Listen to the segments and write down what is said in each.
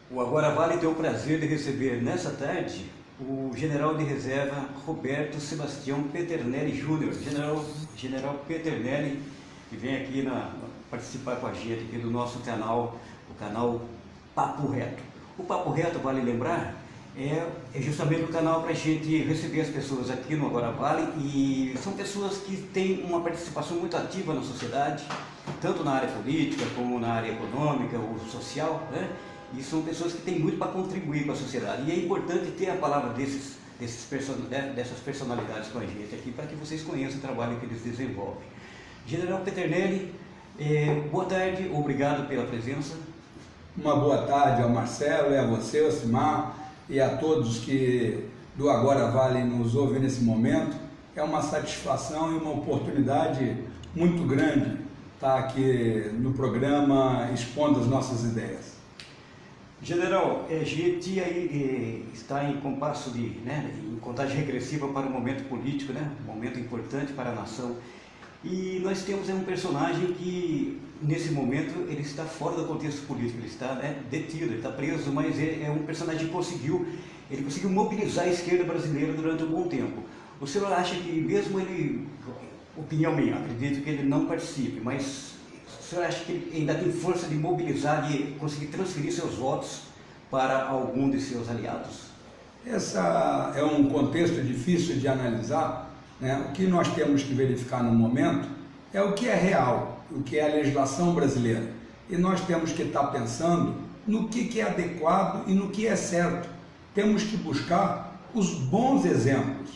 O Agora Vale tem o prazer de receber nessa tarde o general de reserva Roberto Sebastião Peternelli Júnior. General Peternelli, que vem aqui participar com a gente aqui do nosso canal, o canal Papo Reto. O Papo Reto, vale lembrar, é justamente o canal para a gente receber as pessoas aqui no Agora Vale, e são pessoas que têm uma participação muito ativa na sociedade, tanto na área política como na área econômica ou social, né? E são pessoas que têm muito para contribuir com a sociedade. E é importante ter a palavra dessas personalidades com a gente aqui, para que vocês conheçam o trabalho que eles desenvolvem. General Peternelli, boa tarde, obrigado pela presença. Uma boa tarde ao Marcelo e a você, ao Simar, e a todos que do Agora Vale nos ouvem nesse momento. É uma satisfação e uma oportunidade muito grande estar aqui no programa expondo as nossas ideias. General, a gente aí está em compasso em contagem regressiva para o momento político, né? Um momento importante para a nação. E nós temos um personagem que, nesse momento, ele está fora do contexto político, ele está detido, ele está preso, mas é um personagem que conseguiu mobilizar a esquerda brasileira durante um bom tempo. O senhor acha que, mesmo ele, opinião minha, acredito que ele não participe, mas o senhor acha que ele ainda tem força de mobilizar, de conseguir transferir seus votos para algum de seus aliados? Esse é um contexto difícil de analisar, né? O que nós temos que verificar no momento é o que é real, o que é a legislação brasileira. E nós temos que estar pensando no que é adequado e no que é certo. Temos que buscar os bons exemplos.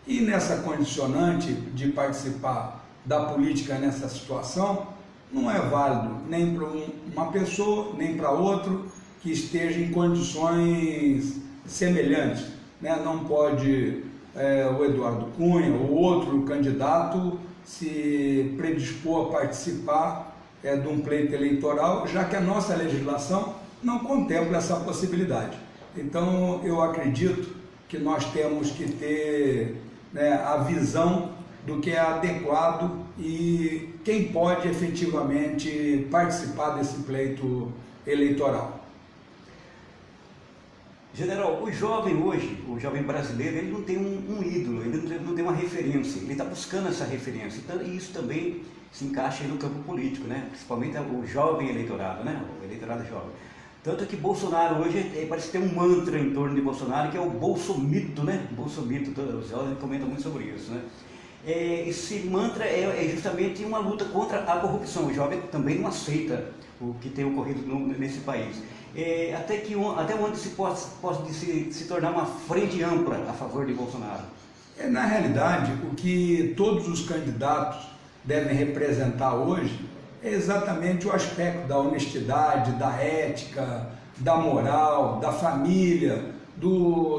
E nessa condicionante de participar da política nessa situação, não é válido nem para uma pessoa, nem para outro que esteja em condições semelhantes, né? Não pode o Eduardo Cunha ou outro candidato se predispor a participar de um pleito eleitoral, já que a nossa legislação não contempla essa possibilidade. Então, eu acredito que nós temos que ter a visão do que é adequado e quem pode efetivamente participar desse pleito eleitoral. General, o jovem hoje, o jovem brasileiro, ele não tem um ídolo, ele não tem uma referência, ele está buscando essa referência, então, e isso também se encaixa aí no campo político, né? Principalmente o jovem eleitorado, né? O eleitorado jovem. Tanto que Bolsonaro hoje parece ter um mantra em torno de Bolsonaro, que é o bolsomito, né? Bolsomito, os jovens comentam muito sobre isso, né? Esse mantra é justamente uma luta contra a corrupção. O jovem também não aceita o que tem ocorrido nesse país. Até onde se pode se tornar uma frente ampla a favor de Bolsonaro? Na realidade, o que todos os candidatos devem representar hoje é exatamente o aspecto da honestidade, da ética, da moral, da família,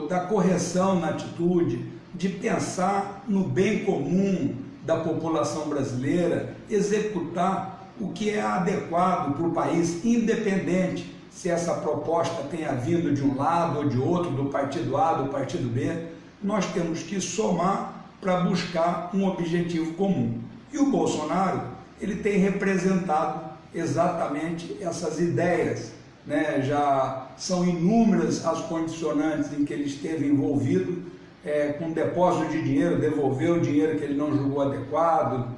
da correção na atitude, de pensar no bem comum da população brasileira, executar o que é adequado para o país, independente se essa proposta tenha vindo de um lado ou de outro, do partido A, do partido B. Nós temos que somar para buscar um objetivo comum. E o Bolsonaro, ele tem representado exatamente essas ideias, né? Já são inúmeras as condicionantes em que ele esteve envolvido, com depósito de dinheiro, devolveu o dinheiro que ele não julgou adequado,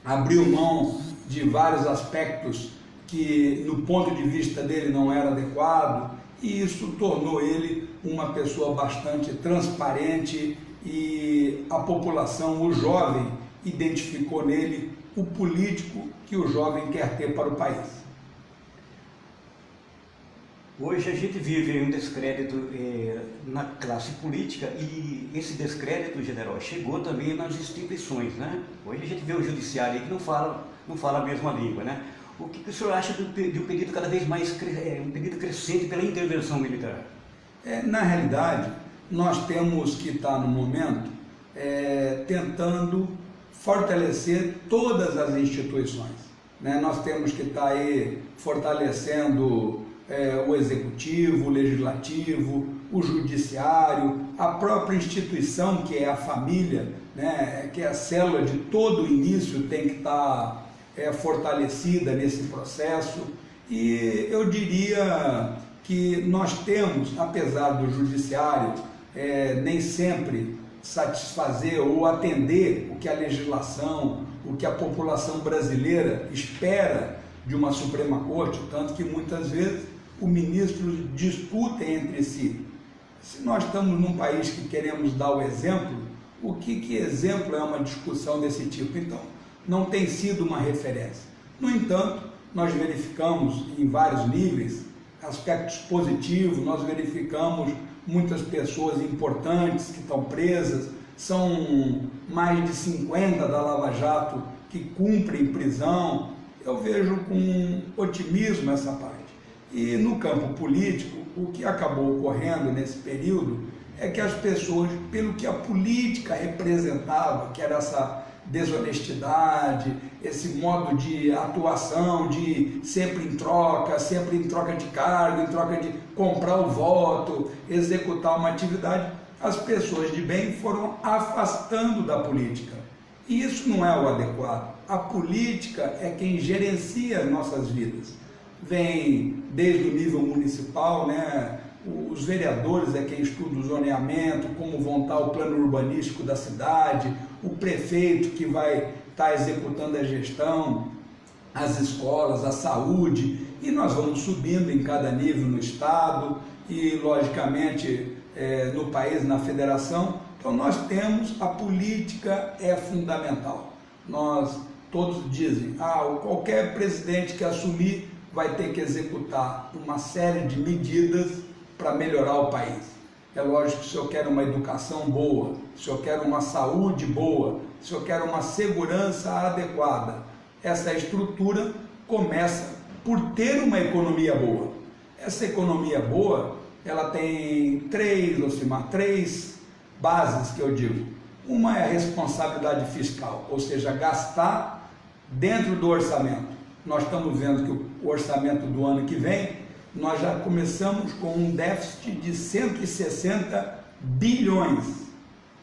abriu mão de vários aspectos que no ponto de vista dele não era adequado, e isso tornou ele uma pessoa bastante transparente, e a população, o jovem, identificou nele o político que o jovem quer ter para o país. Hoje a gente vive um descrédito na classe política, e esse descrédito, general, chegou também nas instituições, né? Hoje a gente vê o judiciário aí que não fala a mesma língua, né? O que o senhor acha de um pedido cada vez mais, um pedido crescente pela intervenção militar? Na realidade, nós temos que estar no momento tentando fortalecer todas as instituições, né? Nós temos que estar aí fortalecendo o executivo, o legislativo, o judiciário, a própria instituição que é a família, né? Que é a célula de todo o início, tem que estar fortalecida nesse processo. E eu diria que nós temos, apesar do judiciário nem sempre satisfazer ou atender o que a legislação, o que a população brasileira espera de uma Suprema Corte, tanto que muitas vezes os ministros discutem entre si. Se nós estamos num país que queremos dar o exemplo, o que exemplo é uma discussão desse tipo? Então, não tem sido uma referência. No entanto, nós verificamos em vários níveis aspectos positivos, nós verificamos muitas pessoas importantes que estão presas, são mais de 50 da Lava Jato que cumprem prisão. Eu vejo com otimismo essa parte. E no campo político, o que acabou ocorrendo nesse período é que as pessoas, pelo que a política representava, que era essa desonestidade, esse modo de atuação, de sempre em troca de cargo, em troca de comprar o voto, executar uma atividade, as pessoas de bem foram afastando da política. E isso não é o adequado. A política é quem gerencia nossas vidas. Vem desde o nível municipal, né? Os vereadores é quem estuda o zoneamento, como vão estar o plano urbanístico da cidade, o prefeito que vai estar executando a gestão, as escolas, a saúde, e nós vamos subindo em cada nível no estado e, logicamente, no país, na federação. Então nós temos, a política é fundamental. Todos dizem, qualquer presidente que assumir vai ter que executar uma série de medidas para melhorar o país. É lógico que se eu quero uma educação boa, se eu quero uma saúde boa, se eu quero uma segurança adequada, essa estrutura começa por ter uma economia boa. Essa economia boa, ela tem três bases que eu digo. Uma é a responsabilidade fiscal, ou seja, gastar dentro do orçamento. Nós estamos vendo que o orçamento do ano que vem, nós já começamos com um déficit de 160 bilhões.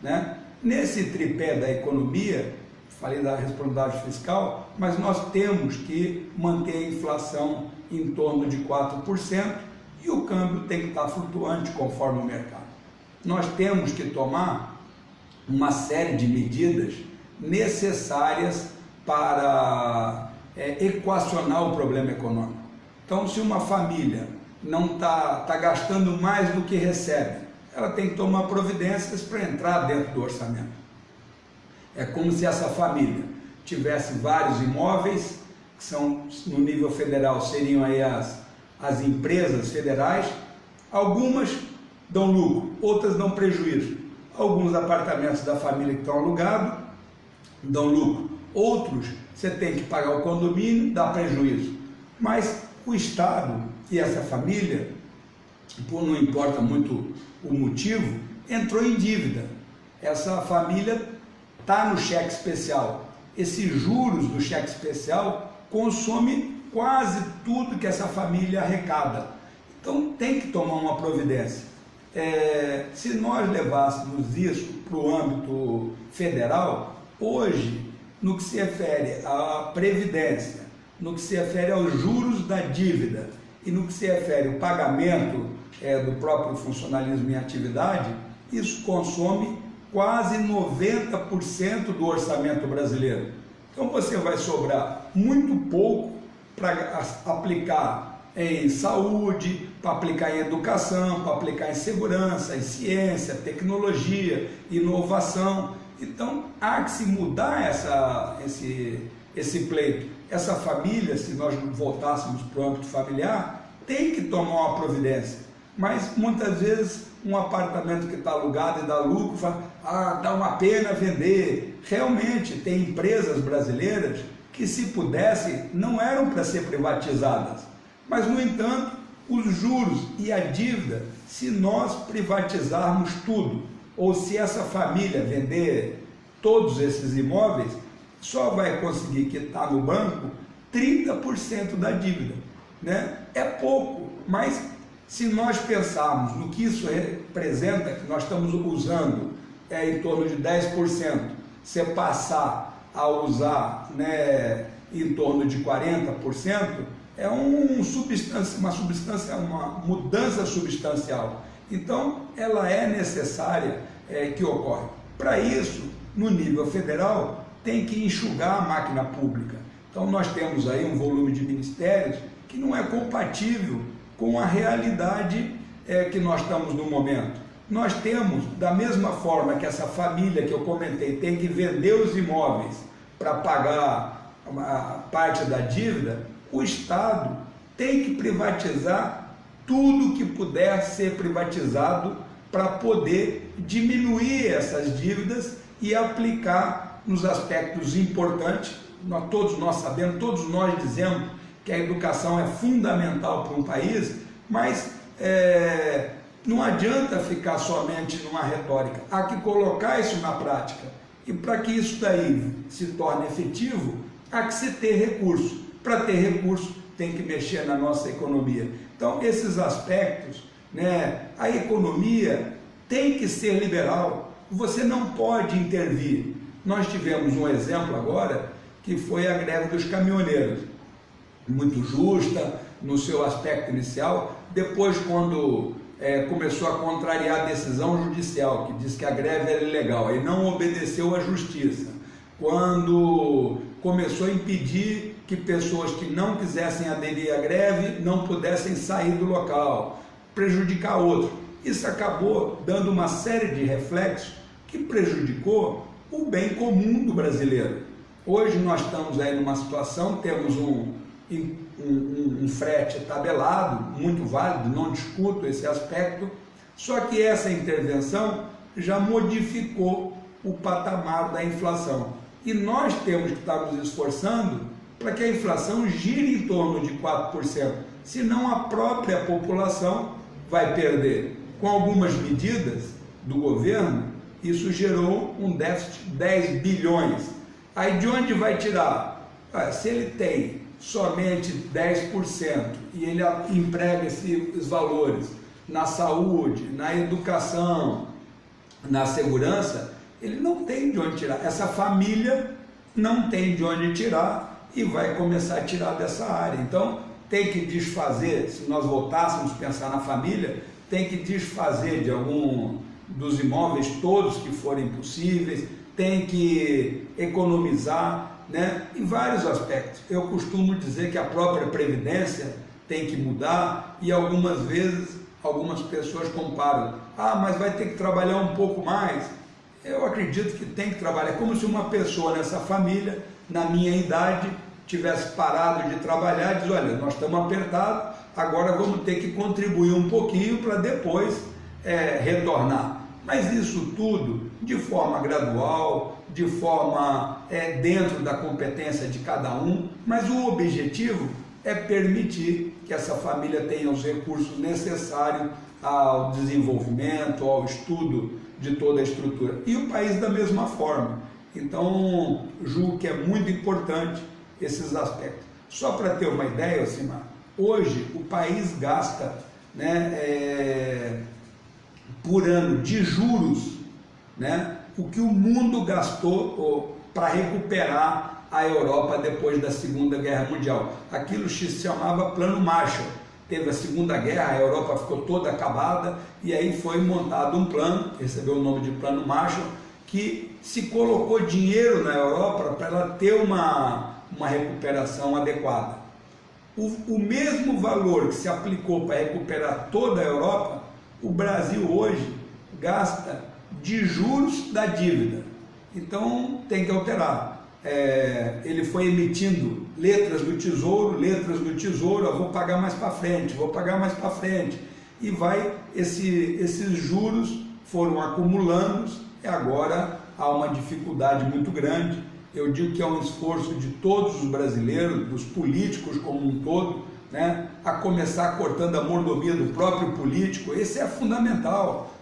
Né? Nesse tripé da economia, falei da responsabilidade fiscal, mas nós temos que manter a inflação em torno de 4% e o câmbio tem que estar flutuante conforme o mercado. Nós temos que tomar uma série de medidas necessárias para equacionar o problema econômico. Então, se uma família não está gastando mais do que recebe, ela tem que tomar providências para entrar dentro do orçamento. É como se essa família tivesse vários imóveis, que são, no nível federal, seriam aí as empresas federais. Algumas dão lucro, outras dão prejuízo. Alguns apartamentos da família que estão alugados dão lucro. Outros, você tem que pagar o condomínio, dá prejuízo. Mas o Estado e essa família, não importa muito o motivo, entrou em dívida. Essa família está no cheque especial. Esses juros do cheque especial consomem quase tudo que essa família arrecada. Então tem que tomar uma providência. Se nós levássemos isso para o âmbito federal, hoje, no que se refere à previdência, no que se refere aos juros da dívida e no que se refere ao pagamento do próprio funcionalismo em atividade, isso consome quase 90% do orçamento brasileiro. Então você vai sobrar muito pouco para aplicar em saúde, para aplicar em educação, para aplicar em segurança, em ciência, tecnologia, inovação. Então há que se mudar esse pleito. Essa família, se nós voltássemos para o âmbito familiar, tem que tomar uma providência. Mas muitas vezes um apartamento que está alugado e dá lucro, fala, dá uma pena vender. Realmente tem empresas brasileiras que, se pudessem, não eram para ser privatizadas. Mas, no entanto, os juros e a dívida, se nós privatizarmos tudo, ou se essa família vender todos esses imóveis, só vai conseguir quitar no banco 30% da dívida. Né? É pouco, mas se nós pensarmos no que isso representa, que nós estamos usando em torno de 10%, se passar a usar em torno de 40%, é uma mudança substancial. Então, ela é necessária que ocorre. Para isso, no nível federal, tem que enxugar a máquina pública. Então, nós temos aí um volume de ministérios que não é compatível com a realidade que nós estamos no momento. Nós temos, da mesma forma que essa família que eu comentei tem que vender os imóveis para pagar a parte da dívida, o Estado tem que privatizar tudo que puder ser privatizado para poder diminuir essas dívidas e aplicar nos aspectos importantes. Todos nós sabemos, todos nós dizemos que a educação é fundamental para um país, mas não adianta ficar somente numa retórica, há que colocar isso na prática. E para que isso daí se torne efetivo, há que se ter recurso. Para ter recurso, tem que mexer na nossa economia. Então, esses aspectos, a economia tem que ser liberal, você não pode intervir. Nós tivemos um exemplo agora, que foi a greve dos caminhoneiros, muito justa no seu aspecto inicial, depois quando começou a contrariar a decisão judicial, que diz que a greve era ilegal, e não obedeceu à justiça, quando começou a impedir que pessoas que não quisessem aderir à greve não pudessem sair do local, prejudicar outro. Isso acabou dando uma série de reflexos que prejudicou o bem comum do brasileiro. Hoje nós estamos aí numa situação, temos um frete tabelado, muito válido, não discuto esse aspecto, só que essa intervenção já modificou o patamar da inflação. E nós temos que estar nos esforçando para que a inflação gire em torno de 4%, senão a própria população vai perder. Com algumas medidas do governo, isso gerou um déficit de 10 bilhões. Aí de onde vai tirar? Se ele tem somente 10% e ele emprega esses valores na saúde, na educação, na segurança, ele não tem de onde tirar. Essa família não tem de onde tirar e vai começar a tirar dessa área. Então, tem que desfazer, se nós voltássemos a pensar na família, tem que desfazer de algum dos imóveis todos que forem possíveis, tem que economizar, em vários aspectos. Eu costumo dizer que a própria Previdência tem que mudar e algumas vezes algumas pessoas comparam, mas vai ter que trabalhar um pouco mais. Eu acredito que tem que trabalhar, é como se uma pessoa nessa família, na minha idade, tivesse parado de trabalhar e diz, olha, nós estamos apertados, agora vamos ter que contribuir um pouquinho para depois retornar. Mas isso tudo de forma gradual, de forma dentro da competência de cada um, mas o objetivo é permitir que essa família tenha os recursos necessários ao desenvolvimento, ao estudo de toda a estrutura. E o país da mesma forma. Então, julgo que é muito importante esses aspectos. Só para ter uma ideia, Alcimar, hoje o país gasta por ano de juros o que o mundo gastou para recuperar a Europa depois da Segunda Guerra Mundial. Aquilo se chamava Plano Marshall. Teve a Segunda Guerra, a Europa ficou toda acabada e aí foi montado um plano, recebeu o nome de Plano Marshall, que se colocou dinheiro na Europa para ela ter uma recuperação adequada. O mesmo valor que se aplicou para recuperar toda a Europa, o Brasil hoje gasta de juros da dívida. Então tem que alterar. Ele foi emitindo letras do tesouro, eu vou pagar mais para frente, e esses juros foram acumulando e agora há uma dificuldade muito grande. Eu digo que é um esforço de todos os brasileiros, dos políticos como um todo, a começar cortando a mordomia do próprio político. Esse é fundamental,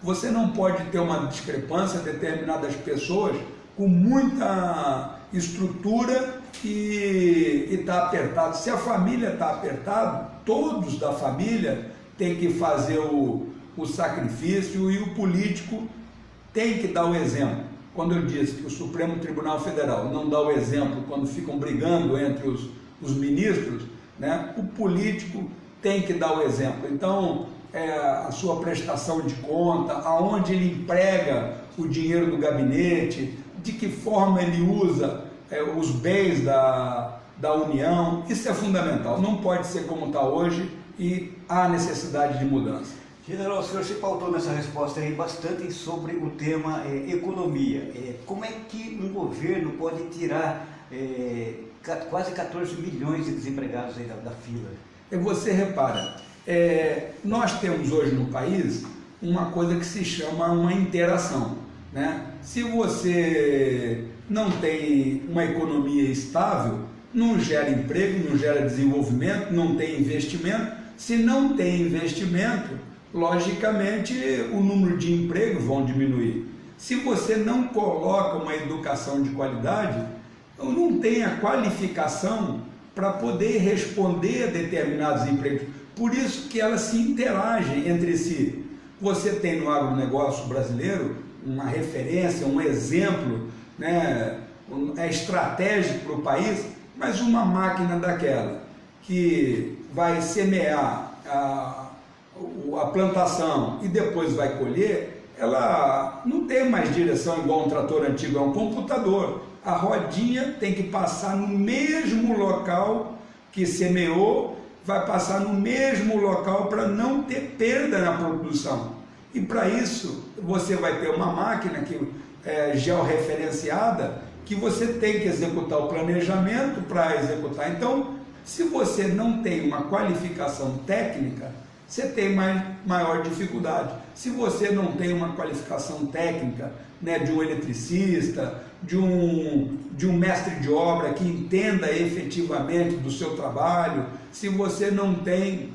Você não pode ter uma discrepância, determinadas pessoas com muita estrutura e está apertado. Se a família está apertada, todos da família têm que fazer o sacrifício e o político tem que dar o exemplo. Quando eu disse que o Supremo Tribunal Federal não dá o exemplo quando ficam brigando entre os ministros, né? O político tem que dar o exemplo. Então, a sua prestação de conta, aonde ele emprega o dinheiro do gabinete, de que forma ele usa os bens da União, isso é fundamental. Não pode ser como está hoje e há necessidade de mudança. General, o senhor se pautou nessa resposta aí bastante sobre o tema economia. Como é que um governo pode tirar quase 14 milhões de desempregados aí da fila? Você repara, nós temos hoje no país uma coisa que se chama uma interação, né? Se você não tem uma economia estável, não gera emprego, não gera desenvolvimento, não tem investimento. Se não tem investimento, logicamente o número de empregos vão diminuir. Se você não coloca uma educação de qualidade, não tem a qualificação para poder responder a determinados empregos. Por isso que elas se interagem entre si. Você tem no agronegócio brasileiro uma referência, um exemplo, né, estratégico para o país, mas uma máquina daquela que vai semear a plantação e depois vai colher, ela não tem mais direção igual um trator antigo, é um computador. A rodinha tem que passar no mesmo local que semeou, vai passar no mesmo local para não ter perda na produção. E para isso você vai ter uma máquina que georreferenciada, que você tem que executar o planejamento para executar. Então, se você não tem uma qualificação técnica, você tem maior dificuldade. Se você não tem uma qualificação técnica, né, de um eletricista, de um mestre de obra que entenda efetivamente do seu trabalho, se você não tem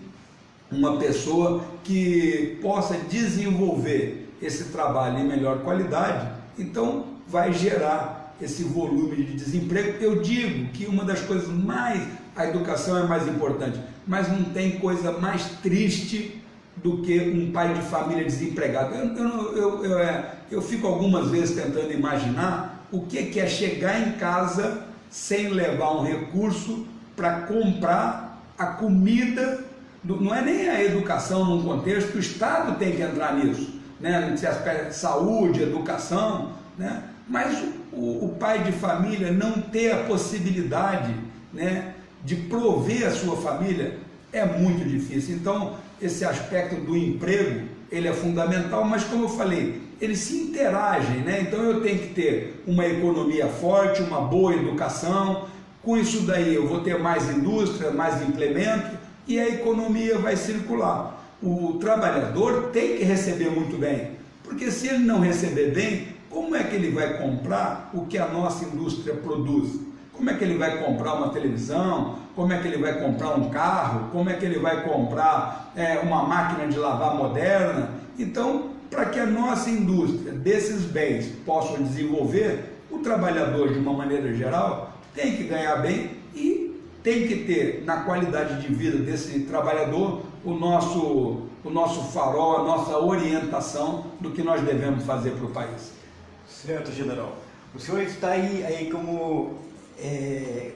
uma pessoa que possa desenvolver esse trabalho em melhor qualidade, então vai gerar esse volume de desemprego. Eu digo que uma das coisas a educação é mais importante, mas não tem coisa mais triste do que um pai de família desempregado. Eu fico algumas vezes tentando imaginar o que é chegar em casa sem levar um recurso para comprar a comida. Não é nem a educação num contexto, o Estado tem que entrar nisso, né? Nesse aspecto de saúde, educação, né? Mas o pai de família não ter a possibilidade, né, de prover a sua família é muito difícil. Então, esse aspecto do emprego, ele é fundamental, mas como eu falei, eles se interagem, né? Então eu tenho que ter uma economia forte, uma boa educação, com isso daí eu vou ter mais indústria, mais implemento, e a economia vai circular. O trabalhador tem que receber muito bem, porque se ele não receber bem, como é que ele vai comprar o que a nossa indústria produz? Como é que ele vai comprar uma televisão? Como é que ele vai comprar um carro? Como é que ele vai comprar uma máquina de lavar moderna? Então, para que a nossa indústria desses bens possa desenvolver, o trabalhador, de uma maneira geral, tem que ganhar bem e tem que ter na qualidade de vida desse trabalhador o nosso farol, a nossa orientação do que nós devemos fazer para o país. Certo, general. O senhor está aí como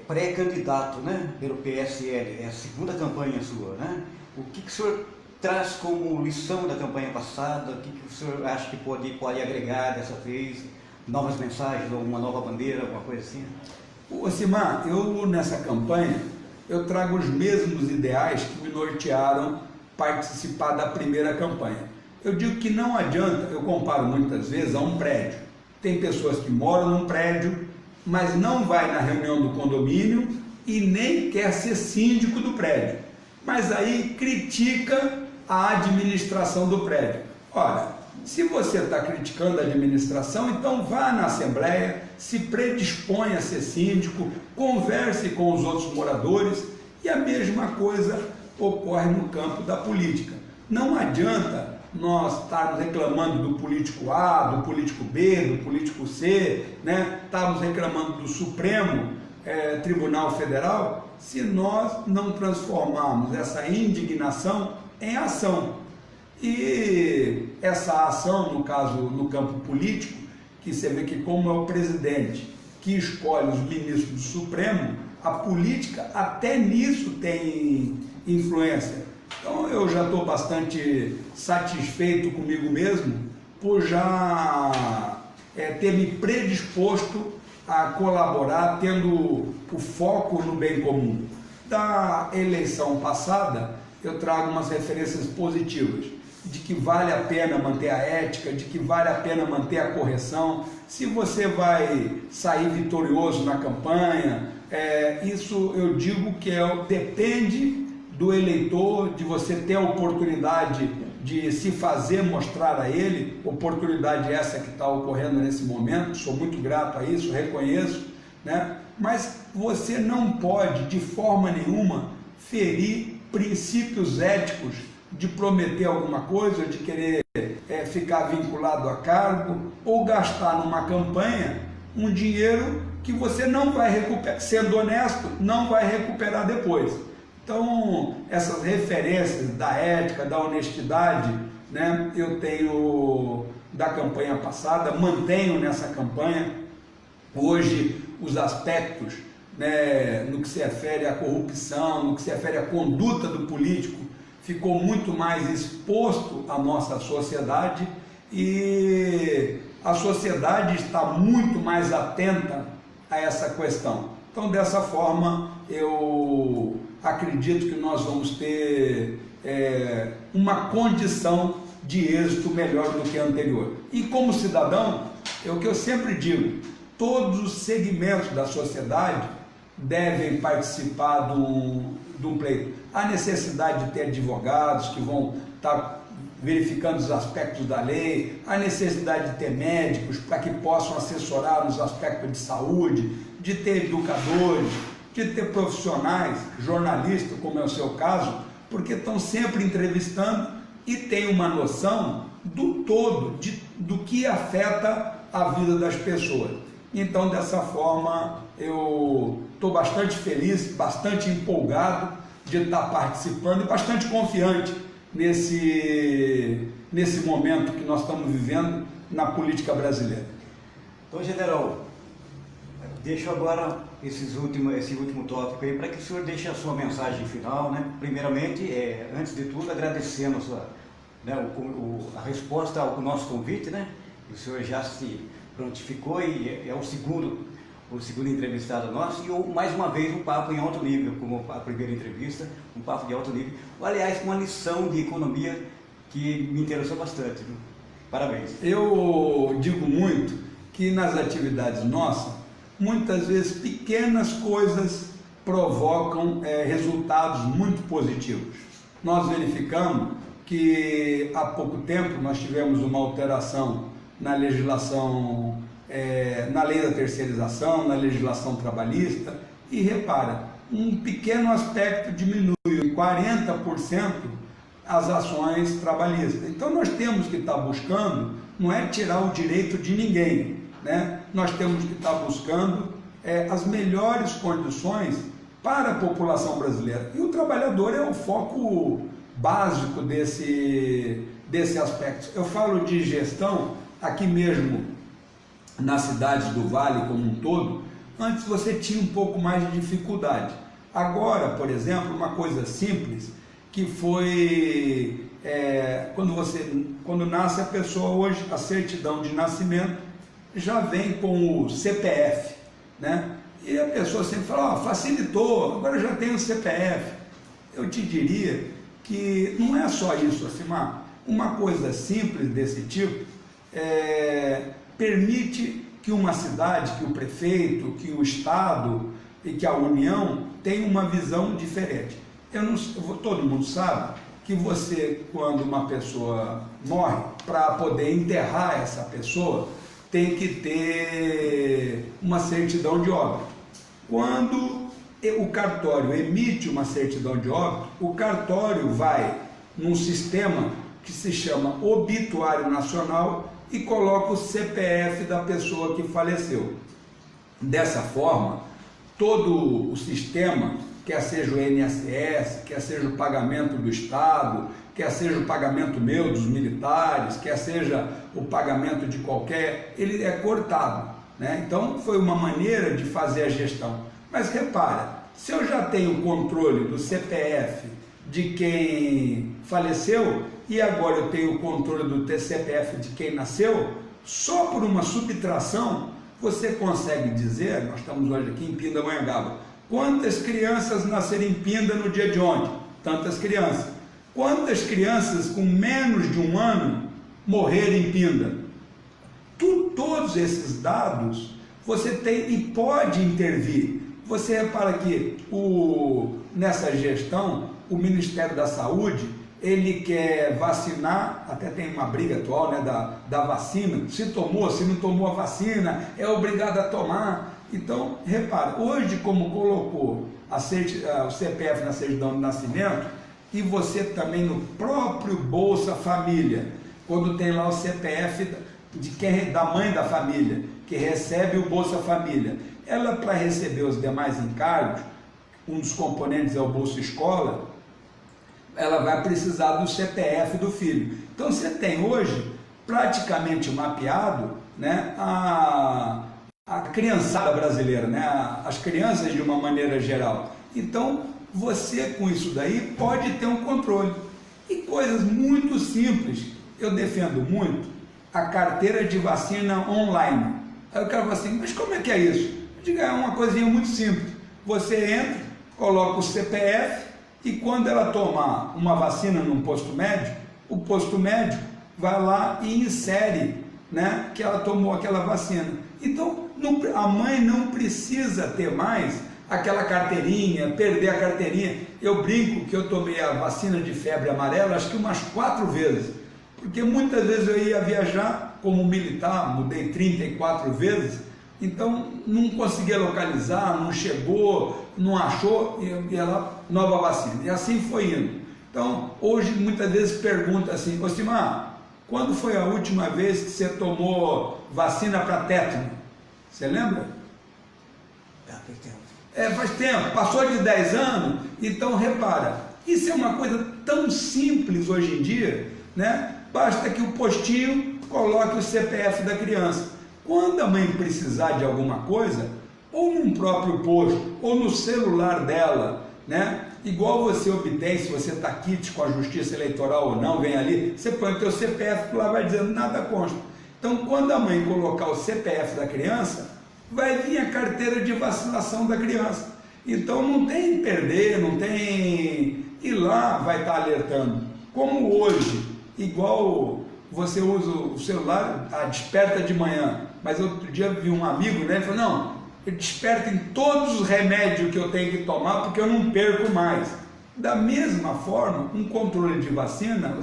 pré-candidato, né, pelo PSL, é a segunda campanha sua, né? O que o senhor traz como lição da campanha passada? O que o senhor acha que pode agregar dessa vez? Novas mensagens, alguma nova bandeira, alguma coisa assim? Ocimar, eu nessa campanha, eu trago os mesmos ideais que me nortearam participar da primeira campanha. Eu digo que não adianta, eu comparo muitas vezes a um prédio. Tem pessoas que moram num prédio, mas não vai na reunião do condomínio e nem quer ser síndico do prédio. Mas aí critica a administração do prédio. Olha, se você está criticando a administração, então vá na Assembleia, se predisponha a ser síndico, converse com os outros moradores, e a mesma coisa ocorre no campo da política. Não adianta nós estarmos reclamando do político A, do político B, do político C, né? Estarmos reclamando do Supremo Tribunal Federal, se nós não transformarmos essa indignação em ação. E essa ação, no caso, no campo político, que você vê que como é o presidente que escolhe os ministros do Supremo, a política até nisso tem influência. Então eu já estou bastante satisfeito comigo mesmo por já ter me predisposto a colaborar, tendo o foco no bem comum. Da eleição passada, eu trago umas referências positivas, de que vale a pena manter a ética, de que vale a pena manter a correção. Se você vai sair vitorioso na campanha, isso eu digo que depende do eleitor, de você ter a oportunidade de se fazer mostrar a ele, oportunidade essa que está ocorrendo nesse momento, sou muito grato a isso, reconheço, né? Mas você não pode, de forma nenhuma, ferir princípios éticos de prometer alguma coisa, de querer ficar vinculado a cargo, ou gastar numa campanha um dinheiro que você não vai recuperar, sendo honesto, não vai recuperar depois. Então, essas referências da ética, da honestidade, né, eu tenho da campanha passada, mantenho nessa campanha. Hoje, os aspectos, né, no que se refere à corrupção, no que se refere à conduta do político, ficou muito mais exposto à nossa sociedade, e a sociedade está muito mais atenta a essa questão. Então, dessa forma, eu acredito que nós vamos ter uma condição de êxito melhor do que a anterior. E como cidadão, é o que eu sempre digo, todos os segmentos da sociedade devem participar de um pleito. Há necessidade de ter advogados que vão estar verificando os aspectos da lei, há necessidade de ter médicos para que possam assessorar nos aspectos de saúde, de ter educadores, de ter profissionais, jornalistas, como é o seu caso, porque estão sempre entrevistando e têm uma noção do todo, do que afeta a vida das pessoas. Então, dessa forma, eu estou bastante feliz, bastante empolgado de estar participando e bastante confiante nesse momento que nós estamos vivendo na política brasileira. Então, general, deixo agora esse último tópico aí para que o senhor deixe a sua mensagem final, né? Primeiramente, antes de tudo, agradecendo a resposta ao nosso convite, né? O senhor já se prontificou e é o segundo entrevistado nosso, e mais uma vez um papo em alto nível, como a primeira entrevista, um papo de alto nível. Aliás, uma lição de economia que me interessou bastante, viu? Parabéns. Eu digo muito que nas atividades nossas, muitas vezes pequenas coisas provocam resultados muito positivos. Nós verificamos que há pouco tempo nós tivemos uma alteração na legislação, na lei da terceirização, na legislação trabalhista, e repara, um pequeno aspecto diminui em 40% as ações trabalhistas. Então nós temos que estar buscando, não é tirar o direito de ninguém, né? Nós temos que estar buscando as melhores condições para a população brasileira. E o trabalhador é o foco básico desse aspecto. Eu falo de gestão aqui mesmo nas cidades do Vale como um todo. Antes você tinha um pouco mais de dificuldade. Agora, por exemplo, uma coisa simples que foi quando nasce a pessoa hoje, a certidão de nascimento já vem com o CPF, né? E a pessoa sempre fala, facilitou, agora já tem o CPF. Eu te diria que não é só isso, assim, uma coisa simples desse tipo permite que uma cidade, que o prefeito, que o Estado e que a União tenham uma visão diferente. Todo mundo sabe que você, quando uma pessoa morre, para poder enterrar essa pessoa, tem que ter uma certidão de óbito. Quando o cartório emite uma certidão de óbito, o cartório vai num sistema que se chama obituário nacional e coloca o CPF da pessoa que faleceu. Dessa forma, todo o sistema, quer seja o INSS, quer seja o pagamento do Estado, quer seja o pagamento meu, dos militares, quer seja o pagamento de qualquer, ele é cortado, né? Então foi uma maneira de fazer a gestão. Mas repara, se eu já tenho controle do CPF de quem faleceu e agora eu tenho o controle do CPF de quem nasceu, só por uma subtração você consegue dizer, nós estamos hoje aqui em Pindamonhangaba, quantas crianças nasceram em Pinda no dia de ontem? Tantas crianças. Quantas crianças com menos de 1 ano morreram em Pinda? Todos esses dados você tem e pode intervir. Você repara que nessa gestão, o Ministério da Saúde, ele quer vacinar, até tem uma briga atual, né, da vacina, se tomou, se não tomou a vacina, é obrigado a tomar. Então, repara, hoje como colocou o CPF na certidão de nascimento, e você também no próprio Bolsa Família, quando tem lá o CPF da mãe da família, que recebe o Bolsa Família, ela para receber os demais encargos, um dos componentes é o Bolsa Escola, ela vai precisar do CPF do filho. Então você tem hoje praticamente mapeado, né, a criançada brasileira, né, as crianças de uma maneira geral. Então você com isso daí pode ter um controle. E coisas muito simples, eu defendo muito a carteira de vacina online. Aí o cara fala assim, mas como é que é isso? Eu digo, é uma coisinha muito simples. Você entra, coloca o CPF e quando ela tomar uma vacina num posto médico, o posto médico vai lá e insere, né, que ela tomou aquela vacina. Então a mãe não precisa ter mais aquela carteirinha, perder a carteirinha. Eu brinco que eu tomei a vacina de febre amarela acho que umas 4 vezes, porque muitas vezes eu ia viajar como militar, mudei 34 vezes, então não conseguia localizar, não chegou, não achou, e ela, nova vacina, e assim foi indo. Então, hoje muitas vezes pergunta assim, Osimar, quando foi a última vez que você tomou vacina para tétano? Você lembra? Faz tempo. Faz tempo, passou de 10 anos, então repara, isso é uma coisa tão simples hoje em dia, né? Basta que o postinho coloque o CPF da criança. Quando a mãe precisar de alguma coisa, ou num próprio posto, ou no celular dela, né? Igual você obtém, se você está quite com a justiça eleitoral ou não, vem ali, você põe o teu CPF, lá vai dizendo nada consta. Então, quando a mãe colocar o CPF da criança, vai vir a carteira de vacinação da criança. Então não tem perder, não tem... E lá vai estar alertando. Como hoje, igual você usa o celular, desperta de manhã, mas outro dia vi um amigo, né, ele falou, não, eu desperto em todos os remédios que eu tenho que tomar, porque eu não perco mais. Da mesma forma, um controle de vacina,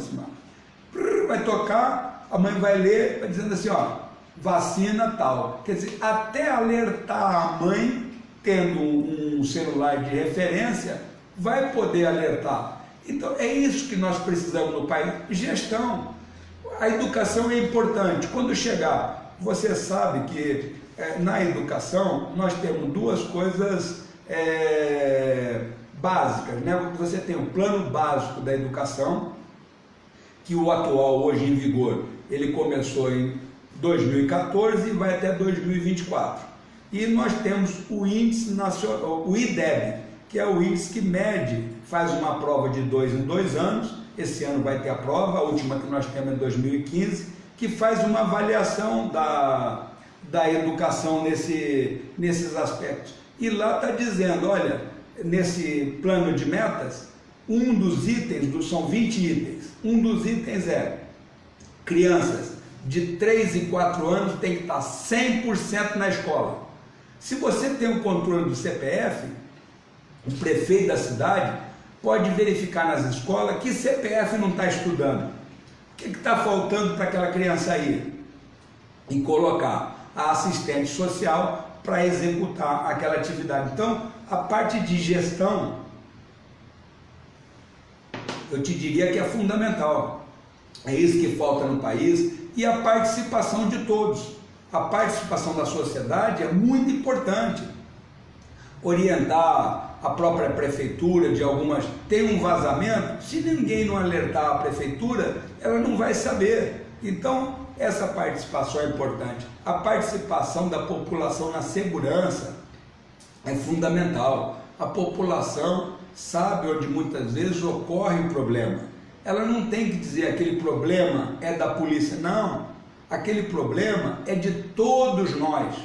vai tocar, a mãe vai ler, vai dizendo assim, ó, vacina tal. Quer dizer, até alertar a mãe, tendo um celular de referência, vai poder alertar. Então é isso que nós precisamos no país, gestão. A educação é importante. Quando chegar, você sabe que na educação nós temos duas coisas básicas, né? Você tem o plano básico da educação, que o atual hoje em vigor, ele começou em 2014 e vai até 2024. E nós temos o índice nacional, o IDEB, que é o índice que mede, faz uma prova de 2 em 2 anos, esse ano vai ter a prova, a última que nós temos é em 2015, que faz uma avaliação da educação nesses aspectos. E lá está dizendo, olha, nesse plano de metas, um dos itens, são 20 itens, um dos itens é crianças de 3 e 4 anos tem que estar 100% na escola. Se você tem o controle do CPF, o prefeito da cidade pode verificar nas escolas que CPF não está estudando. O que está faltando para aquela criança ir? E colocar a assistente social para executar aquela atividade. Então, a parte de gestão, eu te diria que é fundamental. É isso que falta no país. E a participação de todos. A participação da sociedade é muito importante. Orientar a própria prefeitura de algumas... Tem um vazamento, se ninguém não alertar a prefeitura, ela não vai saber. Então, essa participação é importante. A participação da população na segurança é fundamental. a população sabe onde muitas vezes ocorre o problema. Ela não tem que dizer aquele problema é da polícia, não. Aquele problema é de todos nós.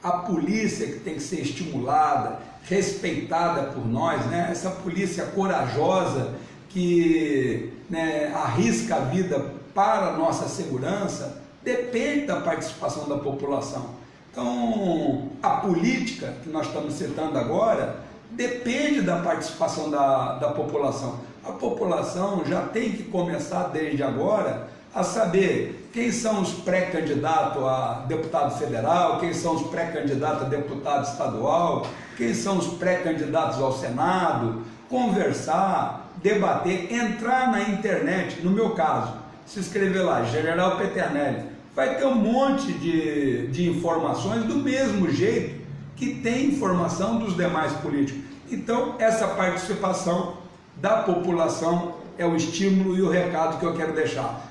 A polícia que tem que ser estimulada, respeitada por nós, né? Essa polícia corajosa que, né, arrisca a vida para a nossa segurança, depende da participação da população. Então, a política que nós estamos citando agora depende da participação da população. A população já tem que começar desde agora a saber quem são os pré-candidatos a deputado federal, quem são os pré-candidatos a deputado estadual, quem são os pré-candidatos ao Senado, conversar, debater, entrar na internet, no meu caso, se inscrever lá, General Peternelli, vai ter um monte de informações do mesmo jeito que tem informação dos demais políticos. Então, essa participação da população é o estímulo e o recado que eu quero deixar.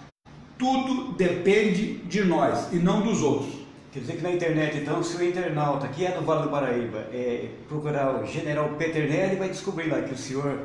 Tudo depende de nós e não dos outros. Quer dizer que na internet, então, se o internauta que é do Vale do Paraíba procurar o General Peternelli, vai descobrir lá que o senhor,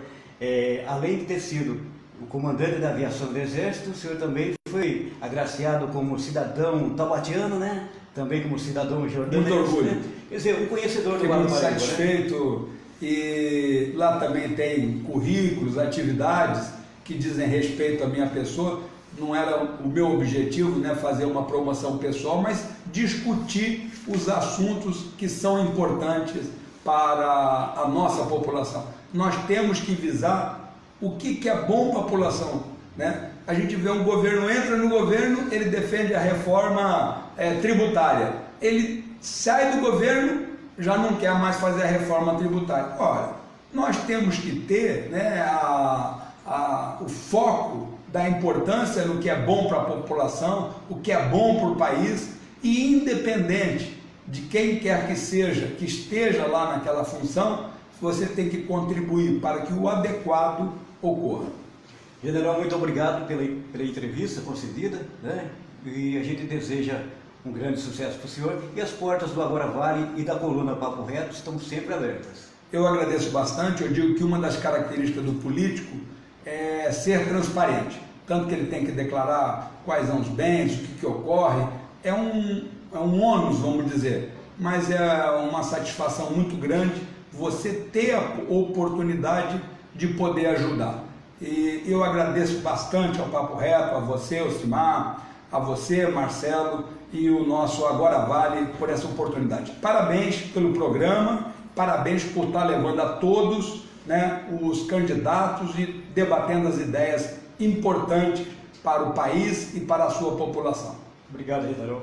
além de ter sido o comandante da aviação do Exército, o senhor também foi agraciado como cidadão taubatiano, né? Também como cidadão jordanense. Muito orgulho. Né? Quer dizer, um conhecedor do Fiquei Vale do muito Paraíba. satisfeito, né? E lá também tem currículos, atividades que dizem respeito à minha pessoa. Não era o meu objetivo, né, fazer uma promoção pessoal, mas discutir os assuntos que são importantes para a nossa população. Nós temos que visar o que é bom para a população, né? A gente vê um governo, entra no governo, ele defende a reforma tributária. Ele sai do governo, já não quer mais fazer a reforma tributária. Ora, nós temos que ter, né, o foco da importância no que é bom para a população, o que é bom para o país, e independente de quem quer que seja, que esteja lá naquela função, você tem que contribuir para que o adequado ocorra. General, muito obrigado pela entrevista concedida, né? E a gente deseja um grande sucesso para o senhor, e as portas do Agora Vale e da coluna Papo Reto estão sempre abertas. Eu agradeço bastante. Eu digo que uma das características do político é ser transparente, tanto que ele tem que declarar quais são os bens, o que ocorre. É um ônus, vamos dizer, mas é uma satisfação muito grande você ter a oportunidade de poder ajudar. E eu agradeço bastante ao Papo Reto, a você, Osimar, a você, Marcelo, e o nosso Agora Vale por essa oportunidade. Parabéns pelo programa, parabéns por estar levando a todos, né, os candidatos e debatendo as ideias importantes para o país e para a sua população. Obrigado, General.